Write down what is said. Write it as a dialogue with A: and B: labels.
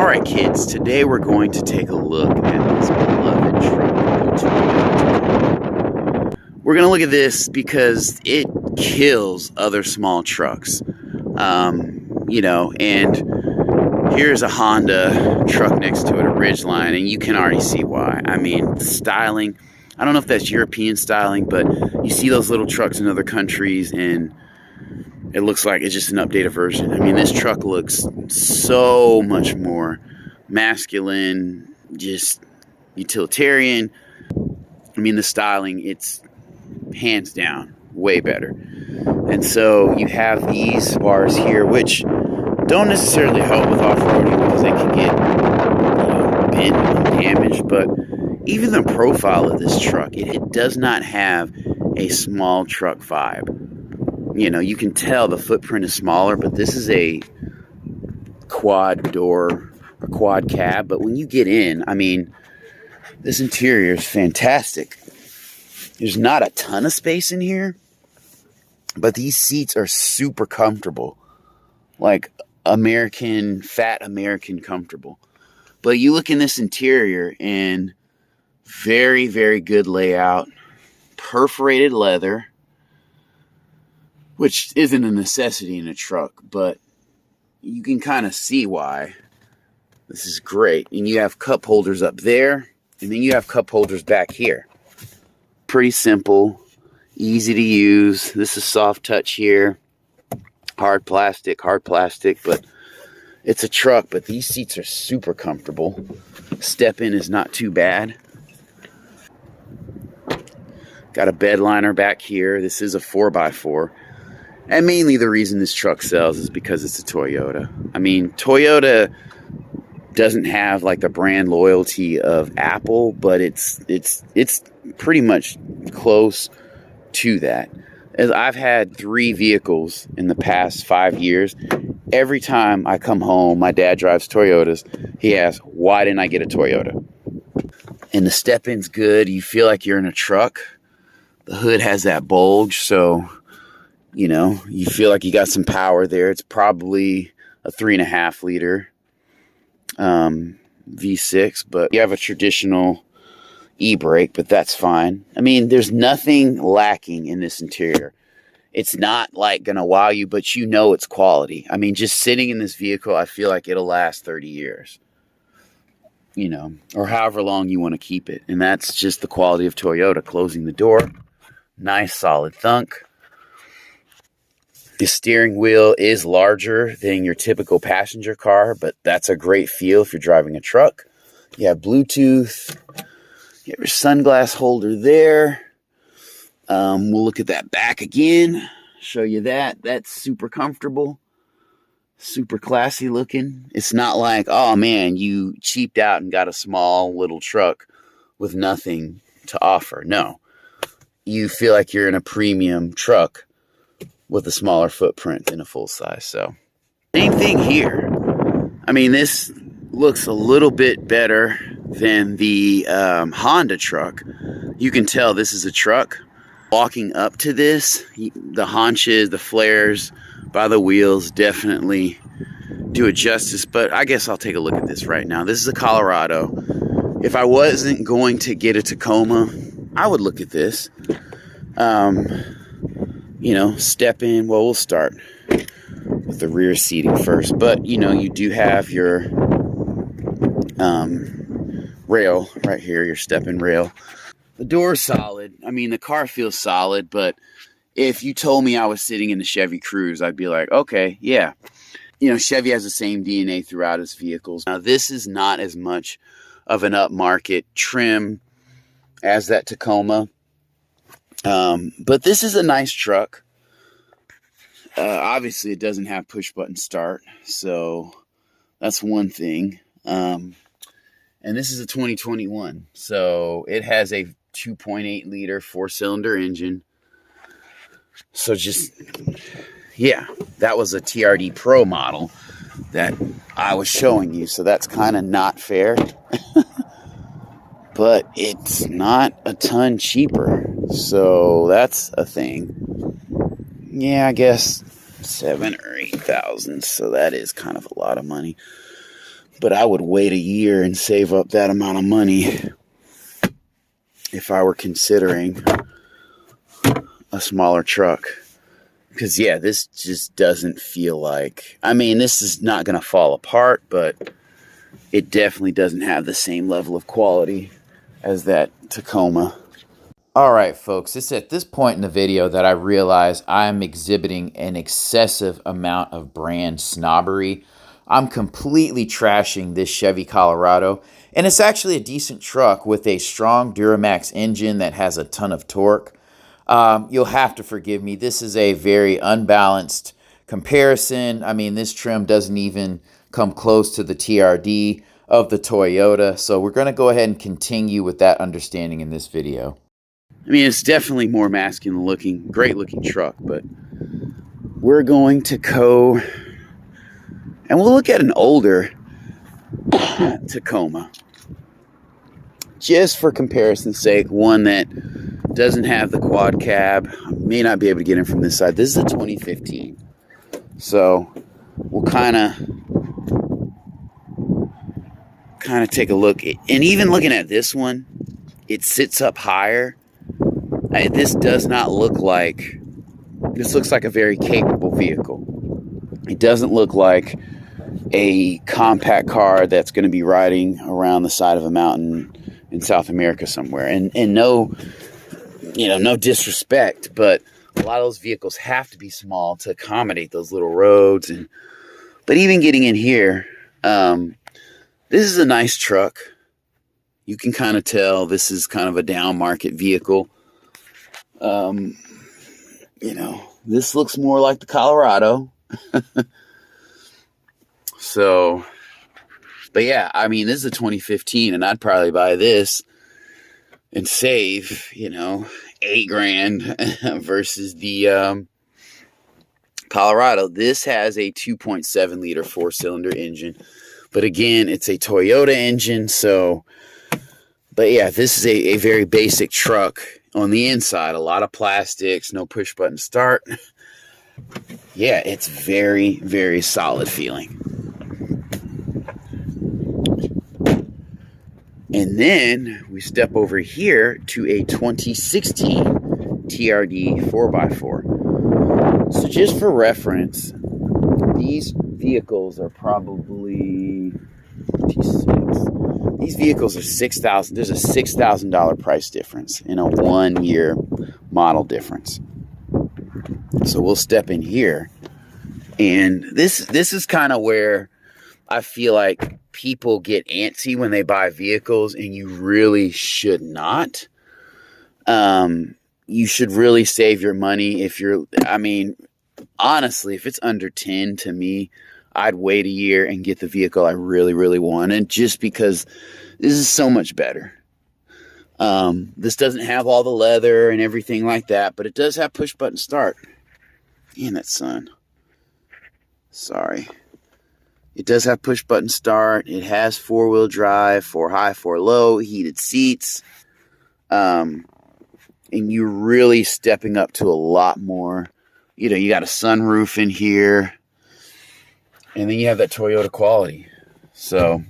A: Alright kids, today we're going to take a look at this beloved truck. We're going to look at this because it kills other small trucks. And here's a Honda truck next to it, a Ridgeline, and you can already see why. I mean, the styling, I don't know if that's European styling, but you see those little trucks in other countries and it looks like it's just an updated version. I mean, this truck looks so much more masculine, just utilitarian. I mean, the styling, it's hands down way better. And so you have these bars here, which don't necessarily help with off-roading because they can get bent and damaged. But even the profile of this truck, it does not have a small truck vibe. You can tell the footprint is smaller, but this is a quad door, a quad cab. But when you get in, I mean, this interior is fantastic. There's not a ton of space in here, but these seats are super comfortable. Like fat American comfortable. But you look in this interior and very, very good layout. Perforated leather, which isn't a necessity in a truck, but you can kind of see why. This is great. And you have cup holders up there, and then you have cup holders back here. Pretty simple, easy to use. This is soft touch here. Hard plastic, but it's a truck, but these seats are super comfortable. Step in is not too bad. Got a bed liner back here. This is a 4x4. And mainly the reason this truck sells is because it's a Toyota. I mean, Toyota doesn't have like the brand loyalty of Apple, but it's pretty much close to that. As I've had 3 vehicles in the past 5 years. Every time I come home, my dad drives Toyotas. He asks, why didn't I get a Toyota? And the step-in's good. You feel like you're in a truck. The hood has that bulge, so you feel like you got some power there. It's probably a 3.5 liter V6, but you have a traditional e-brake, but that's fine. I mean, there's nothing lacking in this interior. It's not like gonna wow you, but it's quality. I mean, just sitting in this vehicle, I feel like it'll last 30 years, or however long you want to keep it. And that's just the quality of Toyota. Closing the door, nice solid thunk. The steering wheel is larger than your typical passenger car, but that's a great feel if you're driving a truck. You have Bluetooth. You have your sunglass holder there. We'll look at that back again. Show you that. That's super comfortable. Super classy looking. It's not like, oh man, you cheaped out and got a small little truck with nothing to offer. No. You feel like you're in a premium truck with a smaller footprint than a full size. So same thing here. I mean, this looks a little bit better than the Honda truck. You can tell this is a truck. Walking up to this, the haunches, the flares by the wheels definitely do it justice. But I guess I'll take a look at this right now. This is a Colorado. If I wasn't going to get a Tacoma, I would look at this. Step in. Well, we'll start with the rear seating first. But, you do have your rail right here, your step-in rail. The door's solid. I mean, the car feels solid, but if you told me I was sitting in the Chevy Cruze, I'd be like, okay, yeah. Chevy has the same DNA throughout its vehicles. Now, this is not as much of an upmarket trim as that Tacoma. But this is a nice truck. Obviously, it doesn't have push-button start, so that's one thing. And this is a 2021, so it has a 2.8 liter 4-cylinder engine. So yeah, that was a TRD Pro model that I was showing you, so that's kind of not fair. But it's not a ton cheaper, so that's a thing. Yeah, I guess 7,000 or 8,000, so that is kind of a lot of money. but I would wait a year and save up that amount of money if I were considering a smaller truck. Because, yeah, this just doesn't feel like... I mean, this is not going to fall apart, but it definitely doesn't have the same level of quality as that Tacoma. All right, folks, it's at this point in the video that I realize I'm exhibiting an excessive amount of brand snobbery. I'm completely trashing this Chevy Colorado, and it's actually a decent truck with a strong Duramax engine that has a ton of torque. You'll have to forgive me. This is a very unbalanced comparison. I mean, this trim doesn't even come close to the TRD of the Toyota, so we're going to go ahead and continue with that understanding in this video. I mean, it's definitely more masculine looking, great looking truck, but we're going to go and we'll look at an older Tacoma. Just for comparison's sake, one that doesn't have the quad cab. I may not be able to get in from this side. This is a 2015. So we'll kind of take a look. And even looking at this one, it sits up higher. This does not look like, this looks like a very capable vehicle. It doesn't look like a compact car that's going to be riding around the side of a mountain in South America somewhere. And no, no disrespect, but a lot of those vehicles have to be small to accommodate those little roads. But even getting in here, this is a nice truck. You can kind of tell this is kind of a down market vehicle. This looks more like the Colorado. So, but yeah, I mean, this is a 2015 and I'd probably buy this and save, $8,000 versus the, Colorado. This has a 2.7 liter 4-cylinder engine, but again, it's a Toyota engine. So, but yeah, this is a very basic truck. On the inside, a lot of plastics, no push button start. Yeah, it's very, very solid feeling. And then we step over here to a 2016 TRD 4x4. So just for reference, these vehicles are probably 26. These vehicles are $6,000. There's a $6,000 price difference in a 1-year model difference. So we'll step in here, and this is kind of where I feel like people get antsy when they buy vehicles, and you really should not. You should really save your money honestly, if it's under 10 to me, I'd wait a year and get the vehicle I really, really want. And just because this is so much better. This doesn't have all the leather and everything like that, but it does have push button start. Damn it, son. Sorry. It does have push button start. It has 4-wheel drive, 4 high, 4 low, heated seats. And you're really stepping up to a lot more. You got a sunroof in here. And then you have that Toyota quality. So